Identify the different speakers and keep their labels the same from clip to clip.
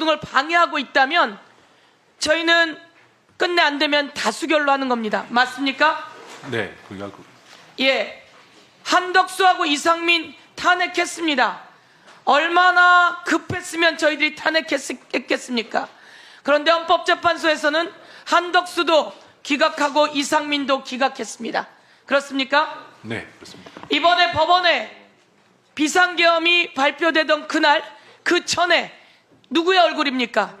Speaker 1: 등을 방해하고 있다면 저희는 끝내 안 되면 다수결로 하는 겁니다. 맞습니까?
Speaker 2: 네,
Speaker 1: 예, 한덕수하고 이상민 탄핵했습니다. 얼마나 급했으면 저희들이 탄핵했겠습니까? 그런데 헌법재판소에서는 한덕수도 기각하고 이상민도 기각했습니다. 그렇습니까?
Speaker 2: 네, 그렇습니다.
Speaker 1: 이번에 법원에 비상계엄이 발표되던 그날 그 전에 누구의 얼굴입니까?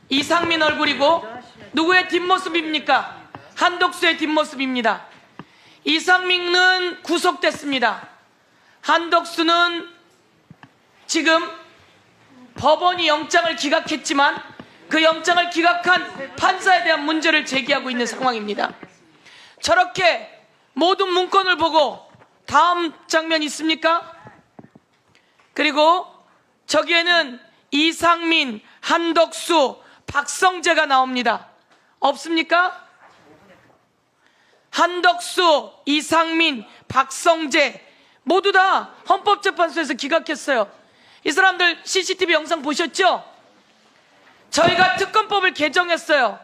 Speaker 1: 이상민 얼굴이고 누구의 뒷모습입니까? 한덕수의 뒷모습입니다. 이상민은 구속됐습니다. 한덕수는 지금 법원이 영장을 기각했지만 그 영장을 기각한 판사에 대한 문제를 제기하고 있는 상황입니다. 저렇게 모든 문건을 보고 다음 장면 있습니까? 그리고 저기에는 이상민, 한덕수, 박성재가 나옵니다. 없습니까? 한덕수, 이상민, 박성재 모두 다 헌법재판소에서 기각했어요. 이 사람들 CCTV 영상 보셨죠? 저희가 특검법을 개정했어요.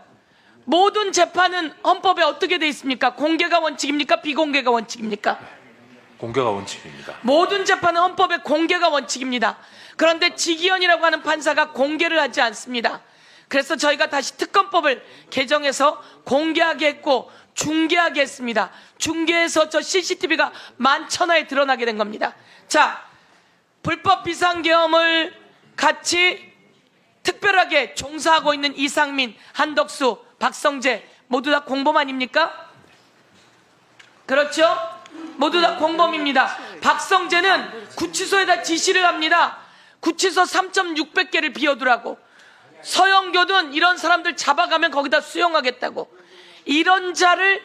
Speaker 1: 모든 재판은 헌법에 어떻게 돼 있습니까? 공개가 원칙입니까? 비공개가 원칙입니까?
Speaker 2: 공개가 원칙입니다.
Speaker 1: 모든 재판은 헌법의 공개가 원칙입니다. 그런데 지기현이라고 하는 판사가 공개를 하지 않습니다. 그래서 저희가 다시 특검법을 개정해서 공개하게 했고 중개하게 했습니다. 중개해서 저 CCTV가 만천하에 드러나게 된 겁니다. 자, 불법 비상계엄을 같이 특별하게 종사하고 있는 이상민, 한덕수, 박성재 모두 다 공범 아닙니까? 그렇죠? 모두 다 공범입니다. 박성재는 구치소에다 지시를 합니다. 구치소 3,600개를 비워두라고. 서영교든 이런 사람들 잡아가면 거기다 수용하겠다고. 이런 자를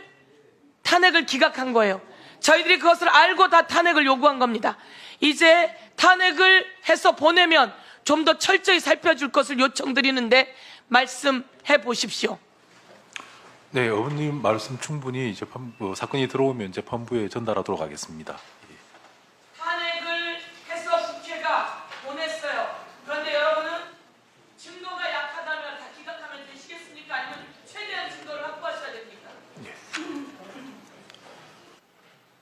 Speaker 1: 탄핵을 기각한 거예요. 저희들이 그것을 알고 다 탄핵을 요구한 겁니다. 이제 탄핵을 해서 보내면 좀 더 철저히 살펴줄 것을 요청드리는데 말씀해 보십시오.
Speaker 2: 네, 어머님 말씀 충분히 사건이 들어오면 재판부에 전달하도록 하겠습니다.
Speaker 1: 탄핵을 해서 국회가 보냈어요. 그런데 여러분은 증거가 약하다면 다 기각하면 되시겠습니까? 아니면 최대한 증거를 확보하셔야 됩니까?
Speaker 2: 예.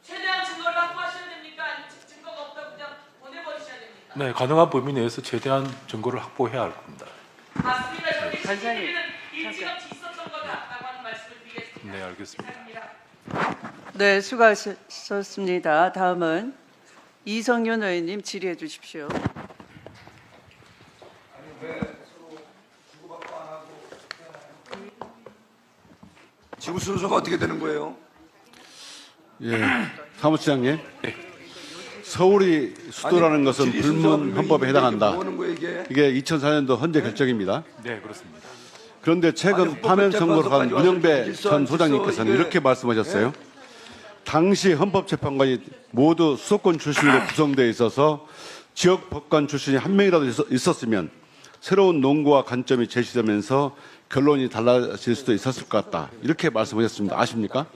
Speaker 1: 최대한 증거를 확보하셔야 됩니까? 아니면 증거가 없다고 그냥 보내버리셔야 됩니까?
Speaker 2: 네, 가능한 범위 내에서 최대한 증거를 확보해야 할 겁니다.
Speaker 1: 맞습니다. 저기
Speaker 3: 간사님,
Speaker 1: CCTV는 일찌감치 있었던 거다라고 하는 말씀을 드리겠습니다.
Speaker 2: 네, 알겠습니다.
Speaker 1: 감사합니다.
Speaker 3: 네, 수고하셨습니다. 다음은 이성윤 의원님 질의해 주십시오.
Speaker 4: 지금 순서가 어떻게 되는 거예요?
Speaker 5: 예, 사무처장님. 서울이 수도라는 것은 불문 헌법에 해당한다. 이게 2004년도 헌재 결정입니다.
Speaker 2: 네, 그렇습니다.
Speaker 5: 그런데 최근 파면 선고를 한 문영배 전 소장님께서는 이렇게 말씀하셨어요. 당시 헌법재판관이 모두 수도권 출신으로 구성되어 있어서 지역 법관 출신이 한 명이라도 있었으면 새로운 논거와 관점이 제시되면서 결론이 달라질 수도 있었을 것 같다. 이렇게 말씀하셨습니다. 아십니까?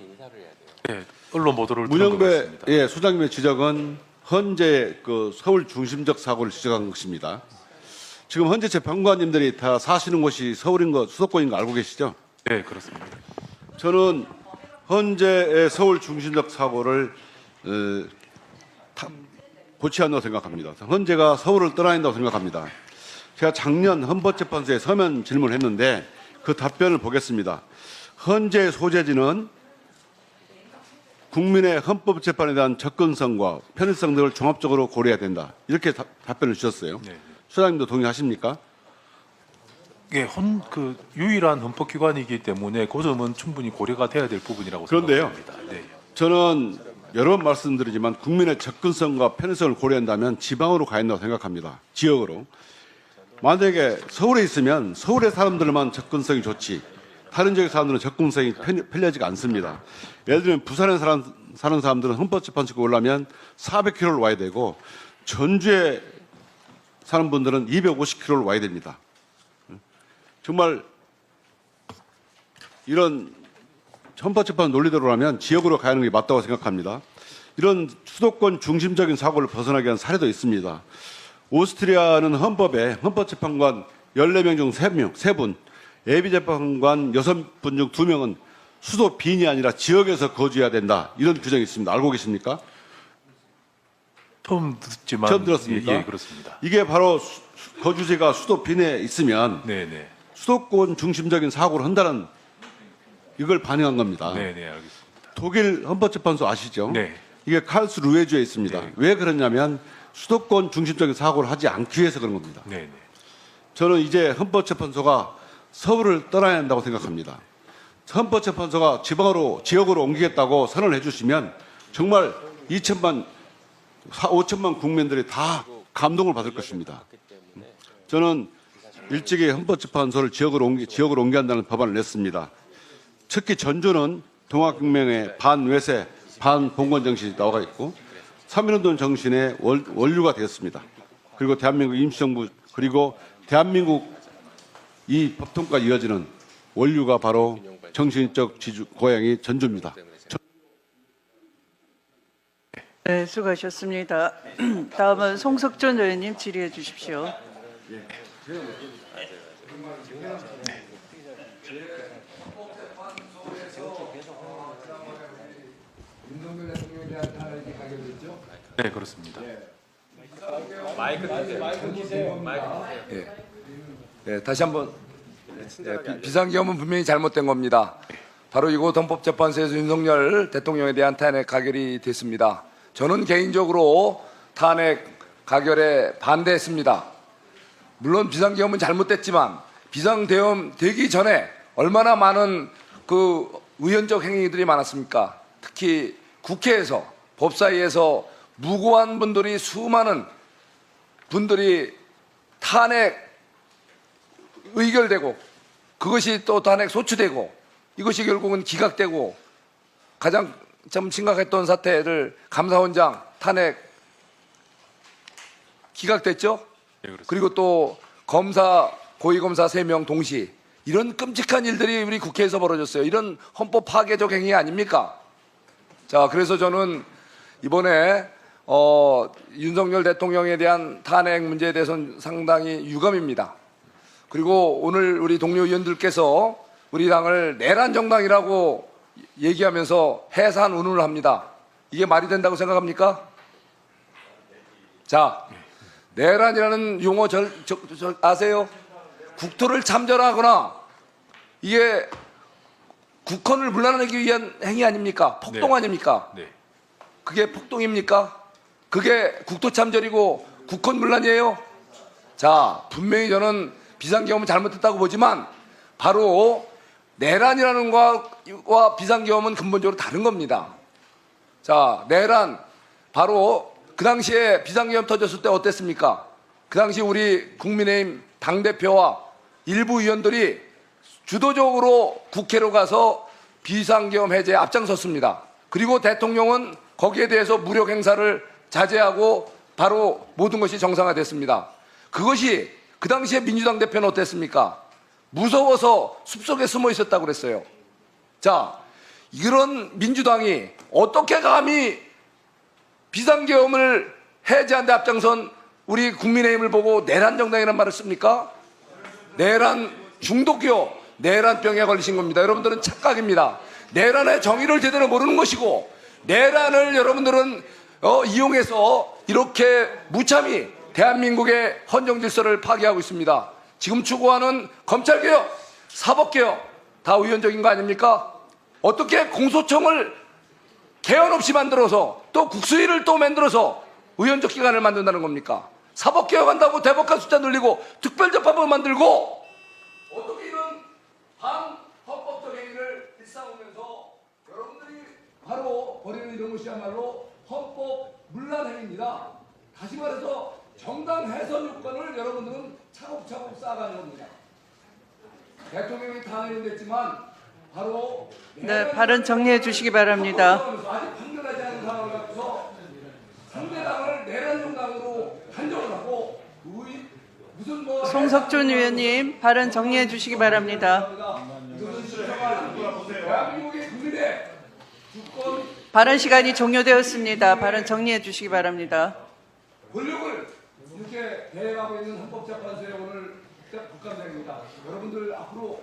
Speaker 2: 네, 언론 보도를
Speaker 5: 문영배 소장님의 지적은 헌재 그 서울 중심적 사고를 지적한 것입니다. 지금 헌재 재판관님들이 다 사시는 곳이 서울인 거, 수도권인 거 알고 계시죠?
Speaker 2: 네, 그렇습니다.
Speaker 5: 저는 헌재의 서울 중심적 사고를 고쳐야 한다고 생각합니다. 헌재가 서울을 떠나야 한다고 생각합니다. 제가 작년 헌법재판소에 서면 질문을 했는데 그 답변을 보겠습니다. 헌재의 소재지는 국민의 헌법재판에 대한 접근성과 편의성 등을 종합적으로 고려해야 된다. 이렇게 답변을 주셨어요.
Speaker 2: 네.
Speaker 5: 소장님도 동의하십니까?
Speaker 2: 예, 유일한 헌법기관이기 때문에 그 점은 충분히 고려가 돼야 될 부분이라고
Speaker 5: 그런데요.
Speaker 2: 생각합니다. 네.
Speaker 5: 저는 여러 번 말씀드리지만 국민의 접근성과 편의성을 고려한다면 지방으로 가야 한다고 생각합니다. 지역으로. 만약에 서울에 있으면 서울의 사람들만 접근성이 좋지 다른 지역의 사람들은 접근성이 편리하지가 않습니다. 예를 들면 부산에 사는 사람들은 헌법재판소에 오려면 400km를 와야 되고 전주에 사는 분들은 250km를 와야 됩니다. 정말 이런 헌법재판 논리대로라면 지역으로 가야 하는 게 맞다고 생각합니다. 이런 수도권 중심적인 사고를 벗어나게 한 사례도 있습니다. 오스트리아는 헌법에 헌법재판관 14명 중 3분, 예비재판관 6분 중 2명은 수도 빈이 아니라 지역에서 거주해야 된다. 이런 규정이 있습니다. 알고 계십니까?
Speaker 2: 처음 듣지만
Speaker 5: 처음 들었습니까?
Speaker 2: 예, 그렇습니다.
Speaker 5: 이게 바로 거주지가 수도 빈에 있으면
Speaker 2: 네네.
Speaker 5: 수도권 중심적인 사고를 한다는 이걸 반영한 겁니다.
Speaker 2: 네네 알겠습니다.
Speaker 5: 독일 헌법재판소 아시죠?
Speaker 2: 네.
Speaker 5: 이게 칼스루헤주에 있습니다.
Speaker 2: 네.
Speaker 5: 왜 그러냐면 수도권 중심적인 사고를 하지 않기 위해서 그런 겁니다.
Speaker 2: 네네.
Speaker 5: 저는 이제 헌법재판소가 서울을 떠나야 한다고 생각합니다. 헌법재판소가 지역으로 옮기겠다고 선언을 해주시면 정말 5천만 국민들이 다 감동을 받을 것입니다. 저는 일찍이 헌법재판소를 지역으로 옮겨야 한다는 법안을 냈습니다. 특히 전주는 동학혁명의 반외세, 반봉건 정신이 나와 있고 3.1운동 정신의 원류가 되었습니다. 그리고 대한민국 임시정부 그리고 대한민국 이 법통까지 이어지는 원류가 바로 정신적 고향이 전주입니다.
Speaker 3: 네, 수고하셨습니다. 다음은 송석준 의원님 질의해 주십시오.
Speaker 2: 네 그렇습니다.
Speaker 4: 네, 다시 한번 비상계엄은 분명히 잘못된 겁니다. 바로 이곳 헌법재판소에서 윤석열 대통령에 대한 탄핵 가결이 됐습니다. 저는 개인적으로 탄핵 가결에 반대했습니다. 물론 비상계엄은 잘못됐지만 비상계엄 되기 전에 얼마나 많은 그 의원적 행위들이 많았습니까? 특히 국회에서 법사위에서 무고한 분들이 수많은 분들이 탄핵 의결되고 그것이 또 탄핵 소추되고 이것이 결국은 기각되고 가장 좀 심각했던 사태를 감사원장 탄핵 기각됐죠?
Speaker 2: 네, 그렇습니다.
Speaker 4: 그리고 또 검사 고위검사 3명 동시 이런 끔찍한 일들이 우리 국회에서 벌어졌어요. 이런 헌법 파괴적 행위 아닙니까? 자, 그래서 저는 이번에 윤석열 대통령에 대한 탄핵 문제에 대해서는 상당히 유감입니다. 그리고 오늘 우리 동료 의원들께서 우리 당을 내란 정당이라고 얘기하면서 해산 운운을 합니다. 이게 말이 된다고 생각합니까? 자, 내란이라는 용어 아세요? 국토를 참전하거나 이게 국헌을 물러나기 위한 행위 아닙니까? 폭동
Speaker 2: 네.
Speaker 4: 아닙니까?
Speaker 2: 네.
Speaker 4: 그게 폭동입니까? 그게 국토참전이고 국헌문란이에요? 자, 분명히 저는 비상계엄은 잘못했다고 보지만 바로 내란이라는 것과 비상계엄은 근본적으로 다른 겁니다. 자, 내란 바로 그 당시에 비상계엄 터졌을 때 어땠습니까? 그 당시 우리 국민의힘 당대표와 일부 의원들이 주도적으로 국회로 가서 비상계엄 해제에 앞장섰습니다. 그리고 대통령은 거기에 대해서 무력 행사를 자제하고 바로 모든 것이 정상화됐습니다. 그것이 그 당시에 민주당 대표는 어땠습니까? 무서워서 숲속에 숨어 있었다고 그랬어요. 자, 이런 민주당이 어떻게 감히 비상계엄을 해제하는 데 앞장선 우리 국민의힘을 보고 내란 정당이라는 말을 씁니까? 내란 중독이요. 내란병에 걸리신 겁니다. 여러분들은 착각입니다. 내란의 정의를 제대로 모르는 것이고 내란을 여러분들은 이용해서 이렇게 무참히 대한민국의 헌정 질서를 파괴하고 있습니다. 지금 추구하는 검찰개혁, 사법개혁 다 의원적인 거 아닙니까? 어떻게 공소청을 개헌 없이 만들어서 또 국수위를 또 만들어서 의원적 기관을 만든다는 겁니까? 사법개혁한다고 대법관 숫자 늘리고 특별재판부 만들고 어떻게 이런 반헌법적 행위를 일삼으면서 여러분들이 바로 벌이는 이런 것이야말로 헌법 문란 행위입니다. 다시 말해서 정당 해선 요건을 여러분들은 차곡차곡 쌓아가는 겁니다. 대통령이 탄핵은 됐지만 바로
Speaker 3: 네, 발언 정리해 주시기 바랍니다.
Speaker 4: 아직 판결하지 않은 상황을 갖고서 상대당을 내란 정당으로 한정을 하고 무슨 뭐
Speaker 3: 송석준 의원님, 발언 정리해 주시기 바랍니다.
Speaker 4: 대한민국의 국민의 주권
Speaker 3: 발언 시간이 종료되었습니다. 발언 정리해 주시기 바랍니다.
Speaker 4: 권력을 이렇게 함께 대행하고 있는 헌법재판소의 오늘 국감장입니다. 여러분들 앞으로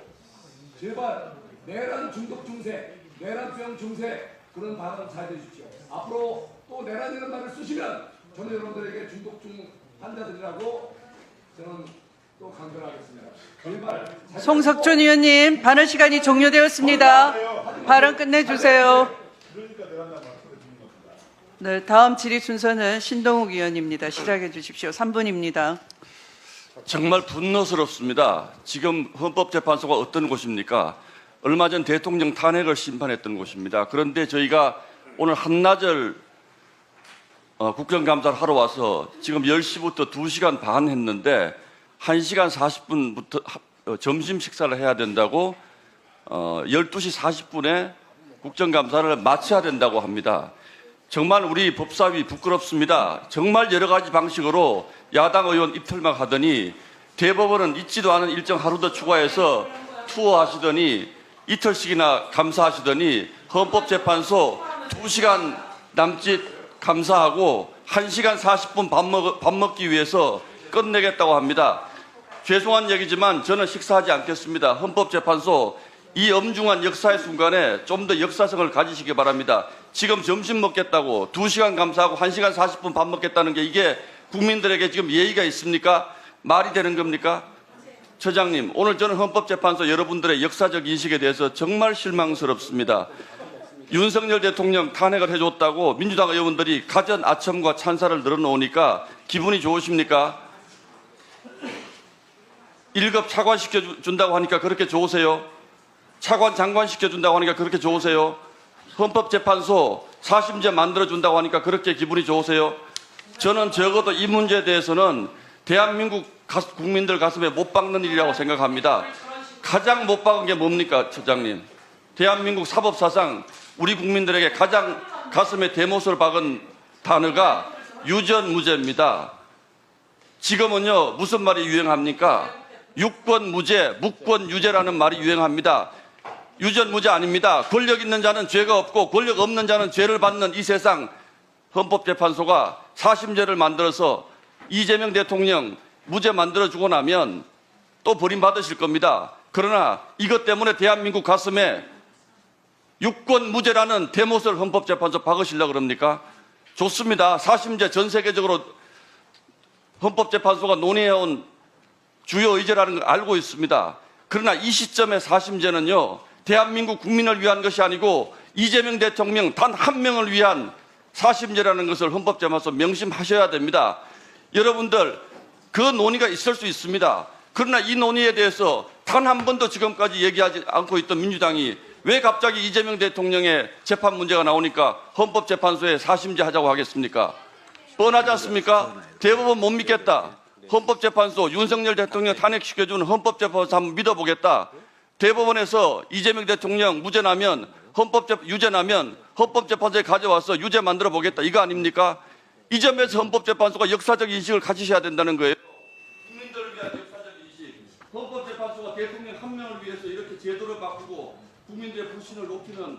Speaker 4: 제발 내란 중독 중세, 내란병 중세 그런 발언 자제해 주십시오. 앞으로 또 내란이라는 말을 쓰시면 저는 여러분들에게 중독중 환자들이라고 저는 또 강변하겠습니다. 제발
Speaker 3: 송석준 의원님, 발언 시간이 종료되었습니다. 발언 끝내주세요. 네, 다음 질의 순서는 신동욱 의원입니다. 시작해 주십시오. 3분입니다.
Speaker 6: 정말 분노스럽습니다. 지금 헌법재판소가 어떤 곳입니까? 얼마 전 대통령 탄핵을 심판했던 곳입니다. 그런데 저희가 오늘 한나절 국정감사를 하러 와서 지금 10시부터 2시간 반 했는데 1시간 40분부터 점심 식사를 해야 된다고 12시 40분에 국정감사를 마쳐야 된다고 합니다. 정말 우리 법사위 부끄럽습니다. 정말 여러 가지 방식으로 야당 의원 입틀막 하더니 대법원은 있지도 않은 일정 하루 더 추가해서 투어하시더니 이틀씩이나 감사하시더니 헌법재판소 2시간 남짓 감사하고 1시간 40분 밥 먹기 위해서 끝내겠다고 합니다. 죄송한 얘기지만 저는 식사하지 않겠습니다. 헌법재판소 이 엄중한 역사의 순간에 좀 더 역사성을 가지시기 바랍니다. 지금 점심 먹겠다고 2시간 감사하고 1시간 40분 밥 먹겠다는 게 이게 국민들에게 지금 예의가 있습니까? 말이 되는 겁니까? 처장님, 오늘 저는 헌법재판소 여러분들의 역사적 인식에 대해서 정말 실망스럽습니다. 윤석열 대통령 탄핵을 해줬다고 민주당 의원들이 가전 아첨과 찬사를 늘어놓으니까 기분이 좋으십니까? 1급 차관 시켜준다고 하니까 그렇게 좋으세요? 차관 장관 시켜준다고 하니까 그렇게 좋으세요? 헌법재판소 4심제 만들어준다고 하니까 그렇게 기분이 좋으세요? 저는 적어도 이 문제에 대해서는 대한민국 국민들 가슴에 못 박는 일이라고 생각합니다. 가장 못 박은 게 뭡니까, 처장님? 대한민국 사법사상 우리 국민들에게 가장 가슴에 대못을 박은 단어가 유전무죄입니다. 지금은요, 무슨 말이 유행합니까? 유권무죄, 묵권유죄라는 말이 유행합니다. 유전무죄 아닙니다. 권력 있는 자는 죄가 없고 권력 없는 자는 죄를 받는 이 세상, 헌법재판소가 4심제를 만들어서 이재명 대통령 무죄 만들어주고 나면 또 버림받으실 겁니다. 그러나 이것 때문에 대한민국 가슴에 유권무죄라는 대못을 헌법재판소 박으시려고 그럽니까? 좋습니다. 4심제 전 세계적으로 헌법재판소가 논의해온 주요 의제라는 걸 알고 있습니다. 그러나 이 시점에 4심제는요, 대한민국 국민을 위한 것이 아니고 이재명 대통령 단 한 명을 위한 4심제라는 것을 헌법재판소 명심하셔야 됩니다. 여러분들, 그 논의가 있을 수 있습니다. 그러나 이 논의에 대해서 단 한 번도 지금까지 얘기하지 않고 있던 민주당이 왜 갑자기 이재명 대통령의 재판 문제가 나오니까 헌법재판소에 4심제 하자고 하겠습니까? 뻔하지 않습니까? 대법원 못 믿겠다. 헌법재판소 윤석열 대통령 탄핵시켜주는 헌법재판소 한번 믿어보겠다. 대법원에서 이재명 대통령 유죄 나면 헌법재판소에 가져와서 유죄 만들어 보겠다. 이거 아닙니까? 이 점에서 헌법재판소가 역사적 인식을 가지셔야 된다는 거예요. 국민들을 위한 역사적 인식. 헌법재판소가 대통령 한 명을 위해서 이렇게 제도를 바꾸고 국민들의 불신을 높이는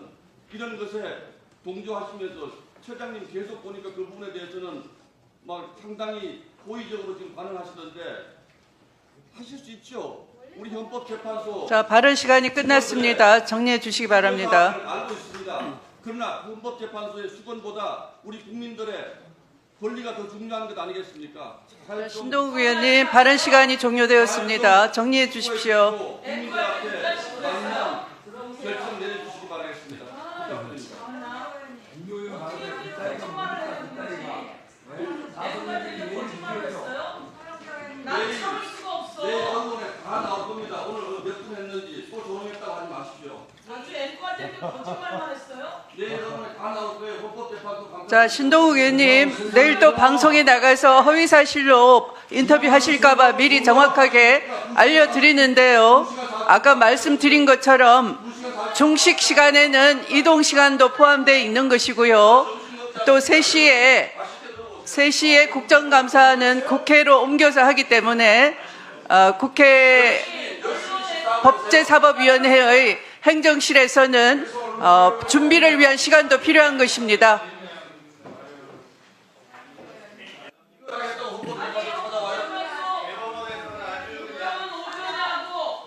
Speaker 6: 이런 것에 동조하시면서 처장님 계속 보니까 그 부분에 대해서는 막 상당히 고의적으로 지금 반응하시던데 하실 수 있죠. 우리 헌법재판소
Speaker 3: 자, 발언 시간이 끝났습니다. 정리해 주시기 바랍니다.
Speaker 6: 알고 있습니다. 그러나 헌법재판소의 수건보다 우리 국민들의 권리가 더 중요한 것 아니겠습니까?
Speaker 3: 신동욱 의원님, 발언 시간이 종료되었습니다. 정리해 주십시오.
Speaker 6: 국민들 앞에 맞는 결정 내려주시기 바라겠습니다. 부탁드립니다. 내일 언론에 다 나올 겁니다. 오늘 몇 분 했는지 또 조롱했다고 하지 마십시오.
Speaker 1: 나중에 앵커한테 거짓말만 했어요?
Speaker 6: 내일 언론에 다 나올 거예요. 헌법재판소 강사.
Speaker 3: 자, 신동욱 의원님, 내일 또 방송에 나가서 허위사실로 인터뷰 하실까봐 미리 정확하게 알려드리는데요. 아까 말씀드린 것처럼 중식 시간에는 이동 시간도 포함되어 있는 것이고요. 또 3시에 국정감사는 국회로 옮겨서 하기 때문에 국회 법제사법위원회의 행정실에서는 준비를 위한 시간도 필요한 것입니다.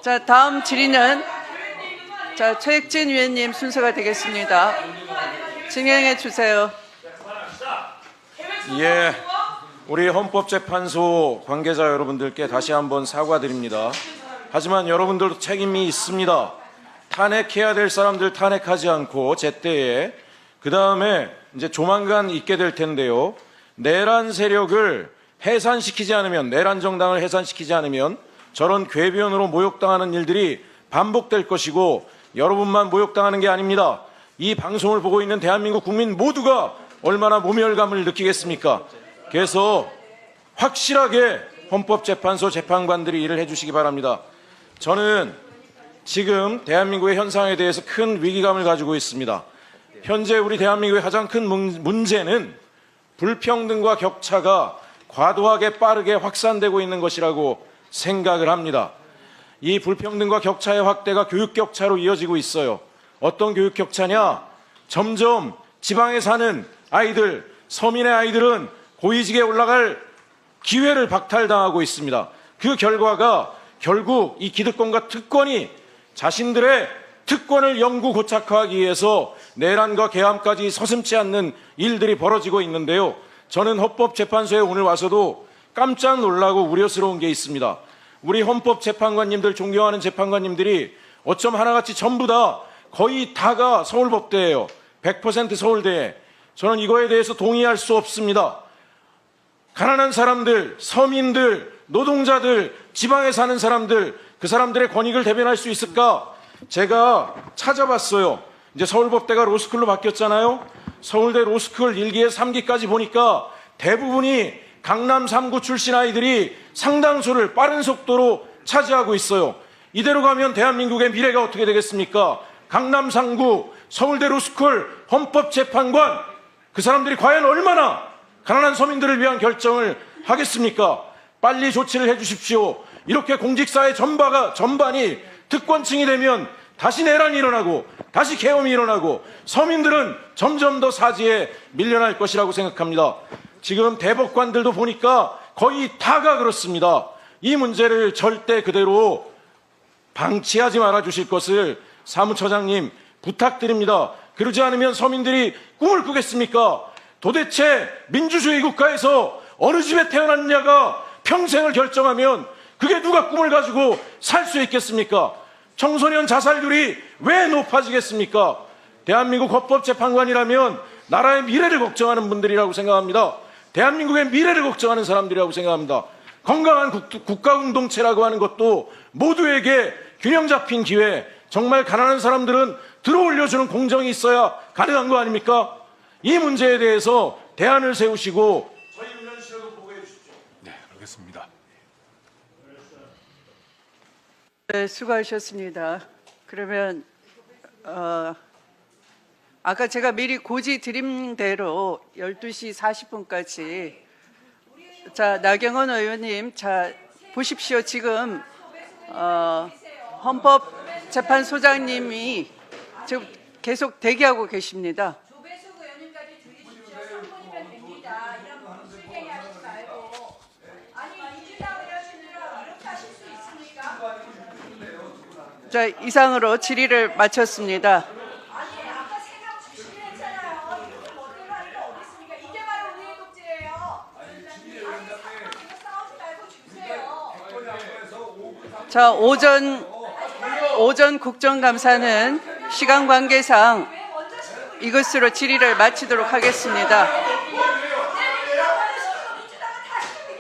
Speaker 3: 자, 다음 질의는 최익진 위원님 순서가 되겠습니다. 진행해 주세요.
Speaker 7: 예, 우리 헌법재판소 관계자 여러분들께 다시 한번 사과드립니다. 하지만 여러분들도 책임이 있습니다. 탄핵해야 될 사람들 탄핵하지 않고 제때에 그 다음에 이제 조만간 있게 될 텐데요. 내란 세력을 해산시키지 않으면, 내란 정당을 해산시키지 않으면 저런 궤변으로 모욕당하는 일들이 반복될 것이고 여러분만 모욕당하는 게 아닙니다. 이 방송을 보고 있는 대한민국 국민 모두가 얼마나 모멸감을 느끼겠습니까? 그래서 확실하게 헌법재판소 재판관들이 일을 해주시기 바랍니다. 저는 지금 대한민국의 현상에 대해서 큰 위기감을 가지고 있습니다. 현재 우리 대한민국의 가장 큰 문제는 불평등과 격차가 과도하게 빠르게 확산되고 있는 것이라고 생각을 합니다. 이 불평등과 격차의 확대가 교육 격차로 이어지고 있어요. 어떤 교육 격차냐? 점점 지방에 사는 아이들, 서민의 아이들은 고위직에 올라갈 기회를 박탈당하고 있습니다. 그 결과가 결국 이 기득권과 특권이 자신들의 특권을 영구 고착화하기 위해서 내란과 계함까지 서슴지 않는 일들이 벌어지고 있는데요. 저는 헌법재판소에 오늘 와서도 깜짝 놀라고 우려스러운 게 있습니다. 우리 헌법재판관님들, 존경하는 재판관님들이 어쩜 하나같이 전부 다 거의 다가 서울법대예요. 100% 서울대. 저는 이거에 대해서 동의할 수 없습니다. 가난한 사람들, 서민들, 노동자들, 지방에 사는 사람들, 그 사람들의 권익을 대변할 수 있을까? 제가 찾아봤어요. 이제 서울법대가 로스쿨로 바뀌었잖아요. 서울대 로스쿨 1기에서 3기까지 보니까 대부분이 강남 3구 출신 아이들이 상당수를 빠른 속도로 차지하고 있어요. 이대로 가면 대한민국의 미래가 어떻게 되겠습니까? 강남 3구, 서울대 로스쿨, 헌법재판관, 그 사람들이 과연 얼마나 가난한 서민들을 위한 결정을 하겠습니까? 빨리 조치를 해 주십시오. 이렇게 공직사회 전반이 특권층이 되면 다시 내란이 일어나고 다시 계엄이 일어나고 서민들은 점점 더 사지에 밀려날 것이라고 생각합니다. 지금 대법관들도 보니까 거의 다가 그렇습니다. 이 문제를 절대 그대로 방치하지 말아 주실 것을 사무처장님 부탁드립니다. 그러지 않으면 서민들이 꿈을 꾸겠습니까? 도대체 민주주의 국가에서 어느 집에 태어났냐가 평생을 결정하면 그게 누가 꿈을 가지고 살 수 있겠습니까? 청소년 자살률이 왜 높아지겠습니까? 대한민국 헌법재판관이라면 나라의 미래를 걱정하는 분들이라고 생각합니다. 대한민국의 미래를 걱정하는 사람들이라고 생각합니다. 건강한 국가공동체라고 하는 것도 모두에게 균형 잡힌 기회, 정말 가난한 사람들은 들어올려주는 공정이 있어야 가능한 거 아닙니까? 이 문제에 대해서 대안을 세우시고 저희 의원실에도 보고해 주십시오.
Speaker 2: 네, 알겠습니다.
Speaker 3: 네, 수고하셨습니다. 그러면 아까 제가 미리 고지 드린 대로 12시 40분까지 자, 나경원 의원님, 자 보십시오. 지금 헌법재판소장님이 지금 계속 대기하고 계십니다.
Speaker 8: 조배숙 의원님까지 줄이십시오. 3분이면 됩니다. 이런 무술행위 하지 말고. 아니 민주당 의원님들은 이렇게 하실 수 있습니까?
Speaker 3: 자, 이상으로 질의를 마쳤습니다.
Speaker 8: 아니 아까 생각 주시긴 했잖아요. 이렇게 멋대로 하는 게 어디 있습니까? 이게 바로 우리의 독재예요. 아니 싸우지 말고 주세요.
Speaker 3: 자, 오전 국정감사는 시간 관계상 이것으로 질의를 마치도록 하겠습니다.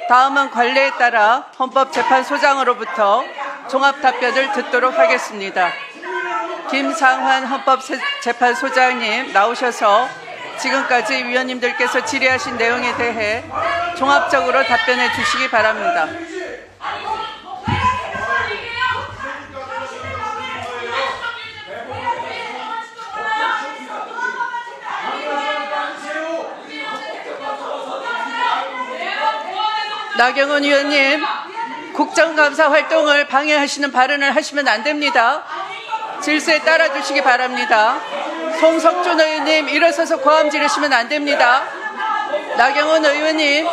Speaker 3: 다음은 관례에 따라 헌법재판소장으로부터 종합답변을 듣도록 하겠습니다. 김상환 헌법재판소장님 나오셔서 지금까지 위원님들께서 질의하신 내용에 대해 종합적으로 답변해 주시기 바랍니다. 나경원 의원님, 국정감사 활동을 방해하시는 발언을 하시면 안 됩니다. 질서에 따라 주시기 바랍니다. 송석준 의원님, 일어서서 고함 지르시면 안 됩니다. 나경원 의원님,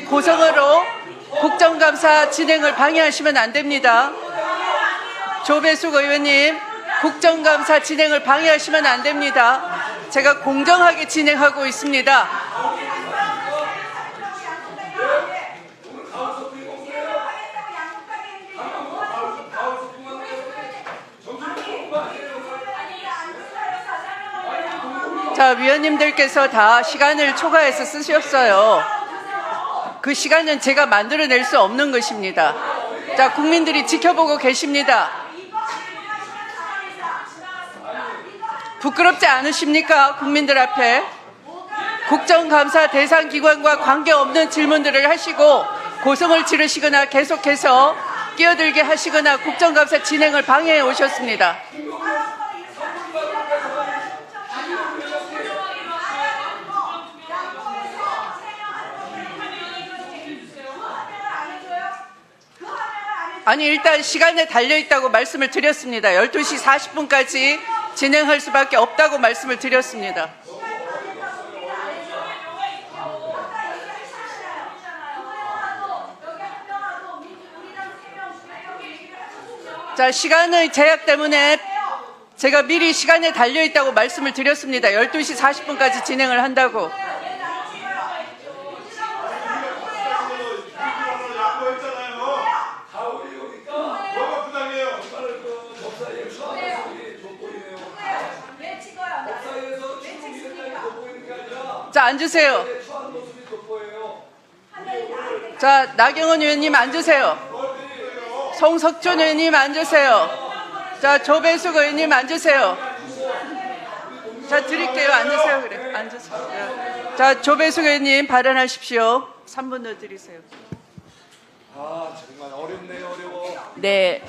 Speaker 3: 고성으로 국정감사 진행을 방해하시면 안 됩니다. 조배숙 의원님, 국정감사 진행을 방해하시면 안 됩니다. 제가 공정하게 진행하고 있습니다. 자, 위원님들께서 다 시간을 초과해서 쓰셨어요. 그 시간은 제가 만들어낼 수 없는 것입니다. 자, 국민들이 지켜보고 계십니다. 부끄럽지 않으십니까? 국민들 앞에 국정감사 대상 기관과 관계없는 질문들을 하시고 고성을 지르시거나 계속해서 끼어들게 하시거나 국정감사 진행을 방해해 오셨습니다. 아니, 일단 시간에 달려있다고 말씀을 드렸습니다. 12시 40분까지 진행할 수밖에 없다고 말씀을 드렸습니다. 자, 시간의 제약 때문에 제가 미리 시간에 달려있다고 말씀을 드렸습니다. 12시 40분까지 진행을 한다고. 자, 앉으세요. 자, 나경원 의원님 앉으세요. 송석준 의원님 앉으세요. 자, 조배숙 의원님 앉으세요. 자, 드릴게요. 앉으세요. 그래. 앉으세요. 자, 조배숙 의원님 발언하십시오. 3분 더 드리세요.
Speaker 4: 아, 정말 어렵네요, 어려워.
Speaker 9: 네.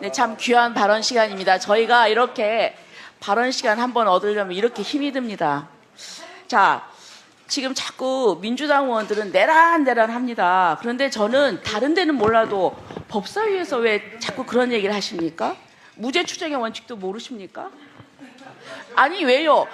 Speaker 9: 네, 참 귀한 발언 시간입니다. 저희가 이렇게 발언 시간 한번 얻으려면 이렇게 힘이 듭니다. 자, 지금 자꾸 민주당 의원들은 내란 합니다. 그런데 저는 다른 데는 몰라도 법사위에서 왜 자꾸 그런 얘기를 하십니까? 무죄 추정의 원칙도 모르십니까? 아니, 왜요?